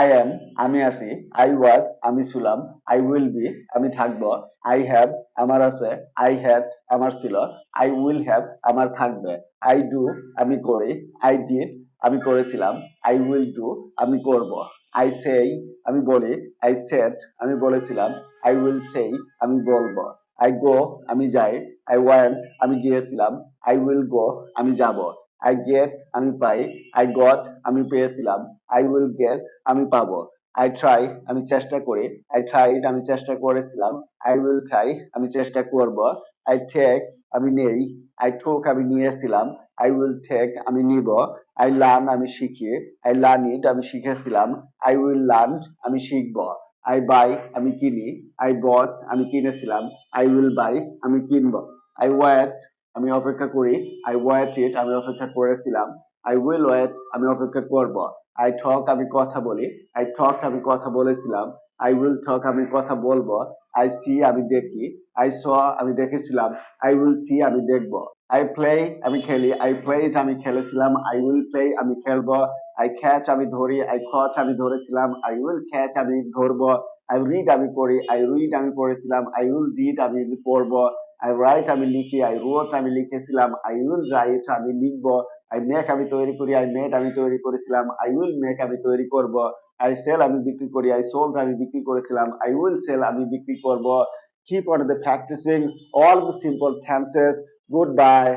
I am আমি আছি, I was আমি ছিলাম, I will be আমি থাকবো, I have আমার আছে, I had আমার ছিল, I will have আমার থাকবে, I do আমি করি, I did আমি করেছিলাম, I will do আমি করব, I say আমি বলি, I said আমি বলেছিলাম, I will say আমি বলবো, I go আমি যাই, I went আমি গিয়েছিলাম, I will go আমি যাব, I get আমি পাই, I got আমি পেয়েছিলাম, I will get আমি পাবো, I try আমি চেষ্টা করি, I tried আমি চেষ্টা করেছিলাম, I will try আমি চেষ্টা করব, I take আমি নেই, I took আমি নিয়েছিলাম, I will take আমি নিব, I learn আমি শিখি, I learn it আমি শিখেছিলাম, I will learn আমি শিখব, I buy আমি কিনি, I bought আমি কিনেছিলাম, I will buy আমি কিনব, I wait আমি অপেক্ষা করি, I waited আমি অপেক্ষা করেছিলাম, I will wait আমি অপেক্ষা করব, I talk আমি কথা বলি, I talked আমি কথা বলেছিলাম, I will talk আমি কথা বলবো, I see আমি দেখি, I saw আমি দেখেছিলাম, I will see আমি দেখব, I play আমি খেলি, I played আমি খেলেছিলাম, I will play আমি খেলবো, I catch আমি ধরি, I caught আমি ধরেছিলাম, I will catch আমি ধরবো, I read আমি পড়ি, I read আমি পড়েছিলাম, I will read আমি পড়বো, I write আমি লিখি, I wrote আমি লিখেছিলাম, I will write আমি লিখবো, I make আমি তৈরি করি, I made আমি তৈরি করেছিলাম, I will make আমি তৈরি করব, I sell আমি বিক্রি করি, I sold আমি বিক্রি করেছিলাম, I will sell আমি বিক্রি করব. Keep on the practicing all the simple tenses. Goodbye.